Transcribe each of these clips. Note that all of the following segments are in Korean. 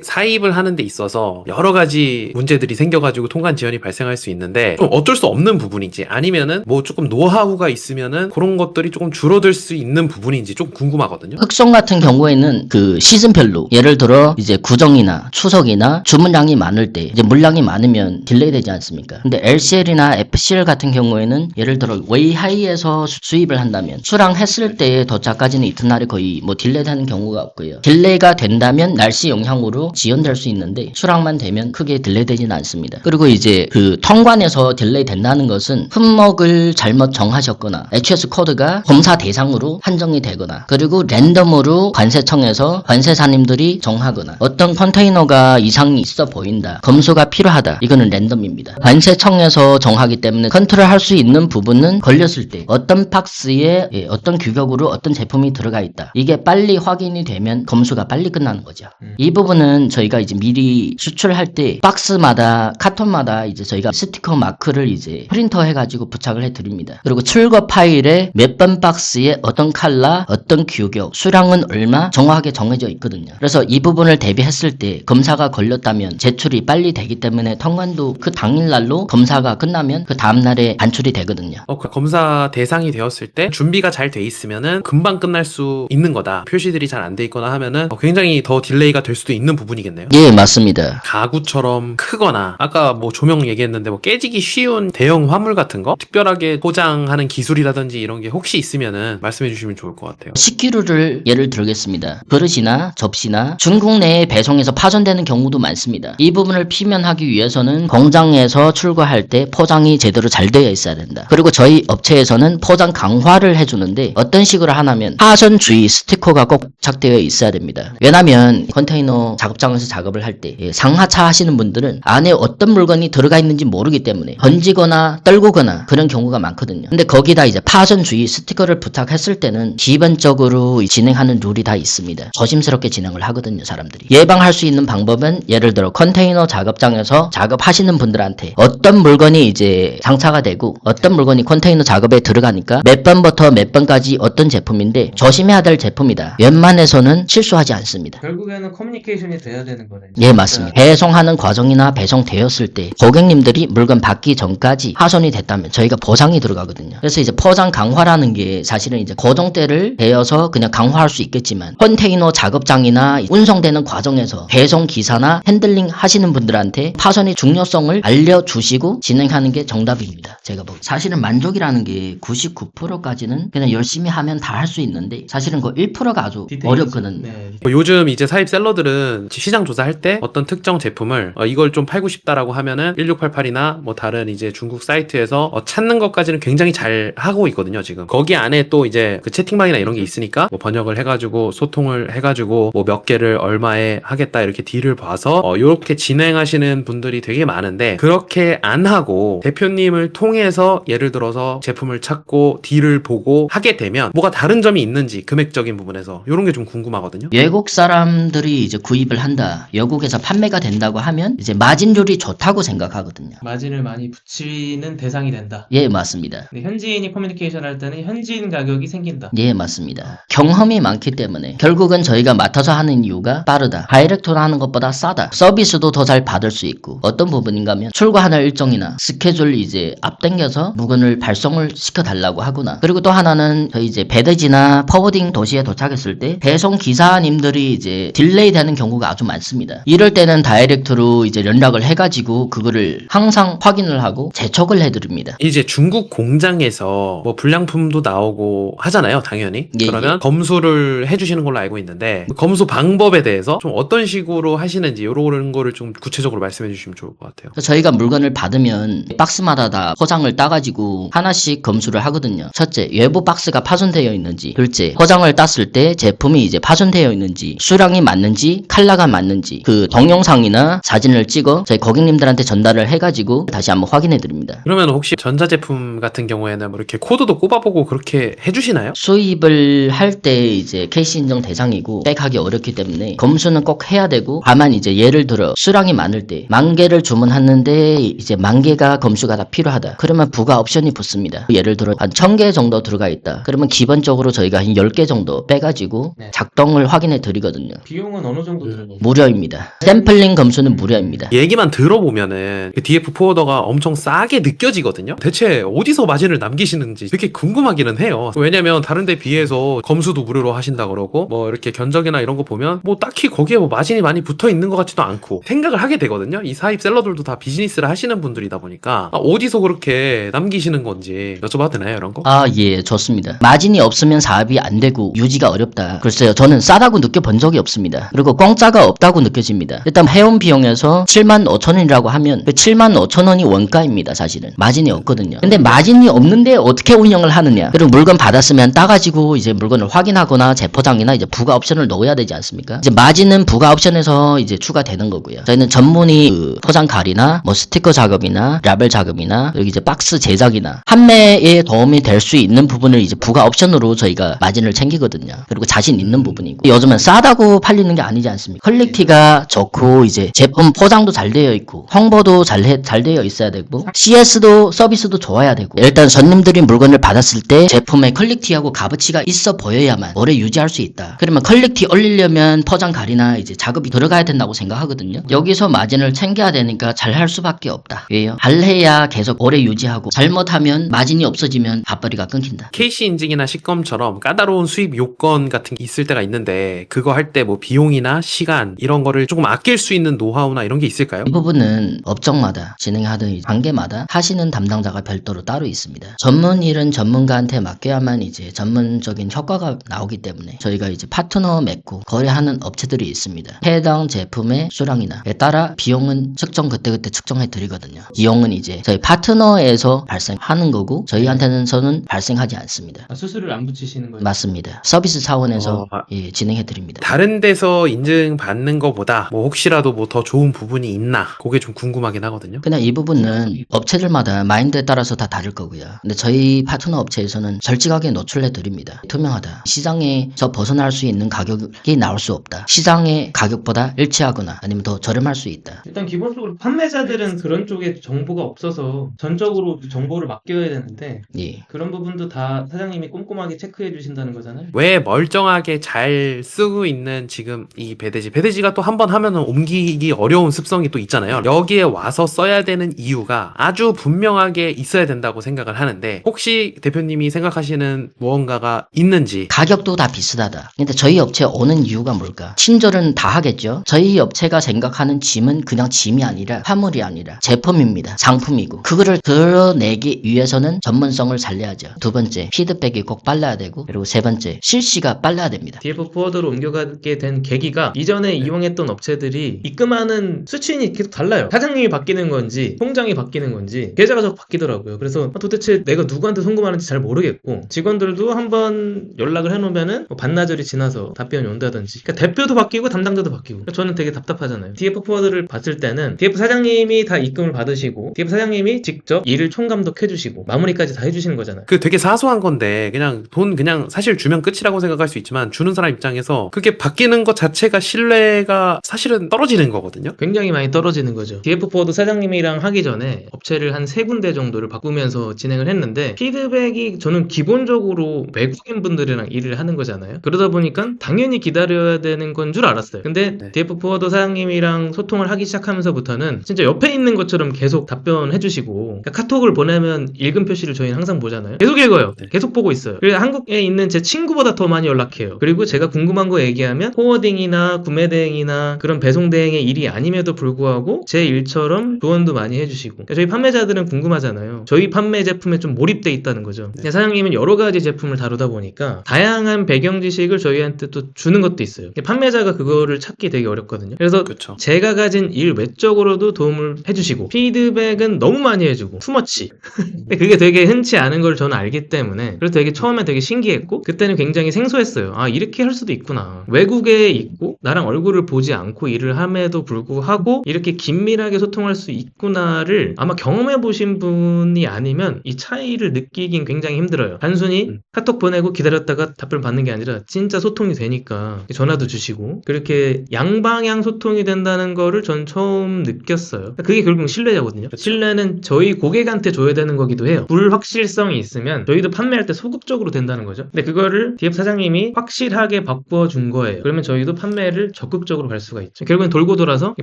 사입을 하는 데 있어서 여러 가지 문제들이 생겨가지고 통관 지연이 발생할 수 있는데 좀 어쩔 수 없는 부분인지 아니면은 뭐 조금 노하우가 있으면은 그런 것들이 조금 줄어들 수 있는 부분인지 좀 궁금하거든요. 흑송 같은 경우에는 그 시즌별로 예를 들어 이제 구정이나 추석이나 주문량이 많을 때 이제 물량이 많으면 딜레이 되지 않습니까? 근데 LCL이나 FCL 같은 경우에는 예를 들어 웨이하이에서 수입을 한다면 수량했을 때의 도착까지는 이튿날이 거의 뭐 딜레이 되는 경우가 없고요. 딜레이가 된다면 날씨 영향으로 지연될 수 있는데 수량만 되면 크게 딜레이 되지는 않습니다. 그리고 이제 그 통관에서 딜레이 된다는 것은 품목을 잘못 정하셨거나 HS 코드가 검사 대상으로 한정이 되거나 그리고 랜덤으로 관세청에서 관세사님들이 정하거나 어떤 컨테이너가 이상이 있어 보인다. 검수가 필요하다. 이거는 랜덤입니다. 관세청에서 정하기 때문에 컨트롤할 수 있는 부분은 걸렸을 때 어떤 박스에 어떤 규격으로 어떤 제품이 들어가 있다. 이게 빨리 확인이 되면 검수가 빨리 끝나는 거죠. 이 부분은 저희가 이제 미리 수출할 때 박스마다 카톤마다 이제 저희가 스티커 마크를 이제 프린터 해가지고 부착을 해드립니다. 그리고 출고 파일에 몇 번 박스에 어떤 컬러, 어떤 규격, 수량은 얼마 정확하게 정해져 있거든요. 그래서 이 부분을 대비했을 때 검사가 걸렸다면 제출이 빨리 되기 때문에 통관도 그 당일날로 검사가 끝나면 그 다음날에 반출이 되거든요. 그 검사 대상이 되었을 때 준비가 잘 돼 있으면은 금방 끝날 수 있는 거다. 표시들이 잘 안 돼 있거나 하면은 굉장히 더 딜레이가 될 수도 있는 부분이겠네요. 예, 맞습니다. 가구처럼 크거나 아까 뭐 조명 얘기했는데 뭐 깨지기 쉬운 대형 화물 같은 거 특별하게 포장하는 기술이라든지 이런 게 혹시 있으면은 말씀해 주시면 좋을 것 같아요. 식기류를 예를 들겠습니다. 그릇이나 접시나 중국 내에 배송해서 파손되는 경우도 많습니다. 이 부분을 피면하기 위해서는 공장에서 출고할 때 포장이 제대로 잘 되어 있어야 된다. 그리고 저희 업체에서는 포장 강화를 해주는데 어떤 식으로 하냐면 파손 주의 스티커가 꼭 부착되어 있어야 됩니다. 왜냐면 컨테이너 작업장에서 작업을 할 때 상하차 하시는 분들은 안에 어떤 물건이 들어가 있는지 모르기 때문에 번지거나 떨구거나 그런 경우가 많거든요. 근데 거기다 이제 파손 주의 스티커를 부착했을 때는 기본적으로 진행하는 룰이 다 있습니다. 조심스럽게 진행을 하거든요, 사람들이. 예방할 수 있는 방법은 예를 들어 컨테이너 작업장에서 작업하시는 분들한테 어떤 물건이 이제 장차가 되고 어떤 물건이 컨테이너 작업에 들어가니까 몇 번부터 몇 번까지 어떤 제품인데 조심해야 될 제품이다. 웬만해서는 실수하지 않습니다. 결국에는 커뮤니케이션이 돼야 되는 거네요. 예, 맞습니다. 배송하는 과정이나 배송되었을 때 고객님들이 물건 받기 전까지 파손이 됐다면 저희가 보상이 들어가거든요. 그래서 이제 포장 강화라는 게 사실은 이제 고정대를 대어서 그냥 강화할 수 있겠지만 컨테이너 작업장이나 운송되는 과정에서 배송 기사나 핸들링 하시는 분들한테 파손의 중요성을 알려주시고 진행하는 게 정답입니다. 제가 보기 사실은 만족이라는 게 99%까지는 그냥 열심히 하면 다 할 수 있는데 사실은 그 1%가 아주 어렵거든요. 네. 요즘 이제 사입 셀러들은 시장 조사할 때 어떤 특정 제품을 이걸 좀 팔고 싶다라고 하면은 1688이나 뭐 다른 이제 중국 사이트에서 찾는 것까지는 굉장히 잘 하고 있거든요, 지금. 거기 안에 또 이제 그 채팅방이나 이런 게 있으니까 뭐 번역을 해가지고 소통을 해가지고 뭐 몇 개를 얼마에 하겠다 이렇게 딜을 봐서 요렇게 진행하시는 분들이 되게 많은데 그렇게 안 하고 대표님을 통해서 예를 들어서 제품을 찾고 딜을 보고 하게 되면 뭐가 다른 점이 있는지 금액적인 부분에서 요런 게 좀 궁금하거든요. 외국 사람들이 이제 구입을 한다. 영국에서 판매가 된다고 하면 이제 마진율이 좋다고 생각하거든요. 마진을 많이 붙이는 대상이 된다. 예, 맞습니다. 근데 현지인이 커뮤니케이션 할 때는 현지인 가격이 생긴다. 예, 맞습니다. 경험이 많기 때문에 결국은 저희가 맡아서 하는 이유가 빠르다. 다이렉트로 하는 것보다 싸다. 서비스도 더 잘 받을 수 있고 어떤 부분인가 하면 출고하는 일정이나 스케줄 이제 앞당겨서 물건을 발송을 시켜달라고 하거나 그리고 또 하나는 저희 이제 배대지나 퍼워딩 도시에 도착했을 때 배송 기사님들이 이제 딜레이 되는 경우가 아주 많습니다. 이럴 때는 다이렉트로 이제 연락을 해가지고 그거를 항상 확인을 하고 재촉을 해드립니다. 이제 중국 공장에서 뭐 불량품도 나오고 하잖아요, 당연히. 예, 그러면 예. 검수를 해주시는 걸로 알고 있는데 검수 방법에 대해서 좀 어떤 식으로 하시는지 이런 거를 좀 구체적으로 말씀해 주시면 좋을 것 같아요. 저희가 물건을 받으면 박스마다 다 포장을 따가지고 하나씩 검수를 하거든요. 첫째, 외부 박스가 파손되어 있는지, 둘째, 포장을 땄을 때 제품이 이제 파손되어 있는지, 수량이 맞는지, 컬러가 맞는지 그 동영상이나 사진을 찍어 저희 고객님들한테 전달을 해가지고 다시 한번 확인해 드립니다. 그러면 혹시 전자제품 같은 경우에는 뭐 이렇게 코드도 꼽아보고 그렇게 해주시나요? 수입을 할 때 이제 KC 인정 대상이고 백하기 어렵기 때문에 검수는 꼭 해야 되고 다만 이제 예를 들어 수량이 많을 때 10,000개를 주문하는데 이제 10,000개가 검수가 다 필요하다. 그러면 부가 옵션이 붙습니다. 예를 들어 한 1,000개 정도 들어가 있다. 그러면 기본적으로 저희가 한 10개 정도 빼가지고 작동을 확인해 확인해 드리거든요. 비용은 어느 정도 들어가요? 무료입니다. 샘플링 검수는 무료입니다. 얘기만 들어보면은 그 DF 포워더가 엄청 싸게 느껴지거든요. 대체 어디서 마진을 남기시는지 되게 궁금하기는 해요. 왜냐면 다른 데 비해서 검수도 무료로 하신다 그러고 뭐 이렇게 견적이나 이런 거 보면 뭐 딱히 거기에 뭐 마진이 많이 붙어 있는 것 같지도 않고 생각을 하게 되거든요. 이 사입 셀러들도 다 비즈니스를 하시는 분들이다 보니까 어디서 그렇게 남기시는 건지 여쭤봐도 되나요, 이런 거? 아, 예, 좋습니다. 마진이 없으면 사업이 안 되고 유지가 어렵다. 글쎄요, 저는 싸다고 느껴본 적이 없습니다. 그리고 공짜가 없다고 느껴집니다. 일단 회원 비용에서 75,000원이라고 하면 그 75,000원이 원가입니다, 사실은. 마진이 없거든요. 근데 마진이 없는데 어떻게 운영을 하느냐? 그리고 물건 받았으면 따가지고 이제 물건을 확인하거나 재포장이나 이제 부가 옵션을 넣어야 되지 않습니까? 이제 마진은 부가 옵션에서 이제 추가되는 거고요. 저희는 전문이 그 포장 칼이나 뭐 스티커 작업이나 라벨 작업이나 여기 이제 박스 제작이나 판매에 도움이 될 수 있는 부분을 이제 부가 옵션으로 저희가 마진을 챙기거든요. 그리고 자신 있는 부분이고 요즘은 싸다고 팔리는 게 아니지 않습니까? 퀄리티가 좋고 이제 제품 포장도 잘 되어 있고 홍보도 잘 되어 있어야 되고 CS도 서비스도 좋아야 되고 일단 손님들이 물건을 받았을 때 제품의 퀄리티하고 값어치가 있어 보여야만 오래 유지할 수 있다. 그러면 퀄리티 올리려면 포장 칼이나 이제 작업이 들어가야 된다고 생각하거든요. 여기서 마진을 챙겨야 되니까 잘 할 수밖에 없다. 왜요? 잘해야 계속 오래 유지하고 잘못하면 마진이 없어지면 밥벌이가 끊긴다. KC 인증이나 식검처럼 까다로운 수입 요건 같은 게 있을 때가 있는데 그거 할 때 뭐 비용이나 시간 이런 거를 조금 아낄 수 있는 노하우나 이런 게 있을까요? 이 부분은 업종마다 진행하던 단계마다 하시는 담당자가 별도로 따로 있습니다. 전문 일은 전문가한테 맡겨야만 이제 전문적인 효과가 나오기 때문에 저희가 이제 파트너 맺고 거래하는 업체들이 있습니다. 해당 제품의 수량이나에 따라 비용은 측정 그때그때 측정해 드리거든요. 비용은 이제 저희 파트너에서 발생하는 거고 저희한테는 발생하지 않습니다. 수수료를 안 붙이시는 거예요? 맞습니다. 서비스 차원에서 어, 예, 진행해 드립니다. 다른 데서 인증 받는 거보다 뭐 혹시라도 뭐 더 좋은 부분이 있나 그게 좀 궁금하긴 하거든요. 그냥 이 부분은 업체들마다 마인드에 따라서 다 다를 거고요. 근데 저희 파트너 업체에서는 솔직하게 노출해 드립니다. 투명하다. 시장에서 벗어날 수 있는 가격이 나올 수 없다. 시장의 가격보다 일치하거나 아니면 더 저렴할 수 있다. 일단 기본적으로 판매자들은 그런 쪽에 정보가 없어서 전적으로 정보를 맡겨야 되는데 예. 그런 부분도 다 사장님이 꼼꼼하게 체크해 주신다는 거잖아요. 왜 멀쩡하게 잘 쓰고 있는 지금 이 배대지가 또 한 번 하면은 옮기기 어려운 습성이 또 있잖아요. 여기에 와서 써야 되는 이유가 아주 분명하게 있어야 된다고 생각을 하는데 혹시 대표님이 생각하시는 무언가가 있는지. 가격도 다 비슷하다. 근데 저희 업체 오는 이유가 뭘까? 친절은 다 하겠죠. 저희 업체가 생각하는 짐은 그냥 짐이 아니라 화물이 아니라 제품입니다. 상품이고 그거를 드러내기 위해서는 전문성을 살려야죠. 두 번째, 피드백이 꼭 빨라야 되고 그리고 세 번째, 실시가 빨라야 됩니다. DF 포워드로 옮겨가게 된 계기가 이전에 이용했던 업체들이 입금하는 수치인이 계속 달라요. 사장님이 바뀌는 건지 통장이 바뀌는 건지 계좌가 자꾸 바뀌더라고요. 그래서 도대체 내가 누구한테 송금하는지 잘 모르겠고 직원들도 한번 연락을 해놓으면은 뭐 반나절이 지나서 답변이 온다든지 그러니까 대표도 바뀌고 담당자도 바뀌고 그러니까 저는 되게 답답하잖아요. DF 포워드를 봤을 때는 DF 사장님이 다 입금을 받으시고 DF 사장님이 직접 일을 총감독해주시고 마무리까지 다 해주시는 거잖아요. 그 되게 사소한 건데 그냥 돈 그냥 사실 주면 끝이라고 생각할 수 있지만 주는 사람 입장에서 그게 바뀌는 것 자체가 신뢰가 사실은 떨어지는 거거든요. 굉장히 많이 떨어지는 거죠. DF 포워드 사장님이랑 하기 전에 업체를 한 3군데 정도를 바꾸면서 진행을 했는데 피드백이 저는 기본적으로 외국인 분들이랑 일을 하는 거잖아요. 그러다 보니까 당연히 기다려야 되는 건 줄 알았어요. 근데 네. DF 포워드 사장님이랑 소통을 하기 시작하면서부터는 진짜 옆에 있는 것처럼 계속 답변해 주시고 그러니까 카톡을 보내면 읽음 표시를 저희는 항상 보잖아요. 계속 읽어요. 네. 계속 보고 있어요. 그래서 한국에 있는 제 친구보다 더 많이 연락해요. 그리고 제가 궁금한 거 얘기하면 포워딩이나 구매 대행이나 그런 배송 대행의 일이 아님에도 불구하고 제 일처럼 조언도 많이 해주시고 그러니까 저희 판매자들은 궁금하잖아요. 저희 판매 제품에 좀 몰입돼 있다는 거죠. 네. 사장님은 여러 가지 제품을 다루다 보니까 다양한 배경 지식을 저희한테 또 주는 것도 있어요. 판매자가 그거를 찾기 되게 어렵거든요. 그래서 그렇죠. 제가 가진 일 외적으로도 도움을 해주시고 피드백은 너무 많이 해주고 투머치 근데 그게 되게 흔치 않은 걸 저는 알기 때문에 그래서 되게 처음에 되게 신기했고 그때는 굉장히 생소했어요. 아 이렇게 할 수도 있구나. 외국에 있고 나랑 얼굴을 보지 않고 일을 함에도 불구하고 이렇게 긴밀하게 소통할 수 있구나를 아마 경험해 보신 분이 아니면 이 차이를 느끼긴 굉장히 힘들어요. 단순히 카톡 보내고 기다렸다가 답변 받는 게 아니라 진짜 소통이 되니까 전화도 주시고 그렇게 양방향 소통이 된다는 거를 전 처음 느꼈어요. 그게 결국 신뢰자거든요. 그쵸. 신뢰는 저희 고객한테 줘야 되는 거기도 해요. 불확실성이 있으면 저희도 판매할 때 소극적으로 된다는 거죠. 근데 그거를 DF 사장님이 확실하게 바꿔 넣어준 거예요. 그러면 저희도 판매를 적극적으로 갈 수가 있죠. 결국엔 돌고 돌아서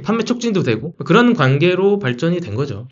판매 촉진도 되고 그런 관계로 발전이 된 거죠.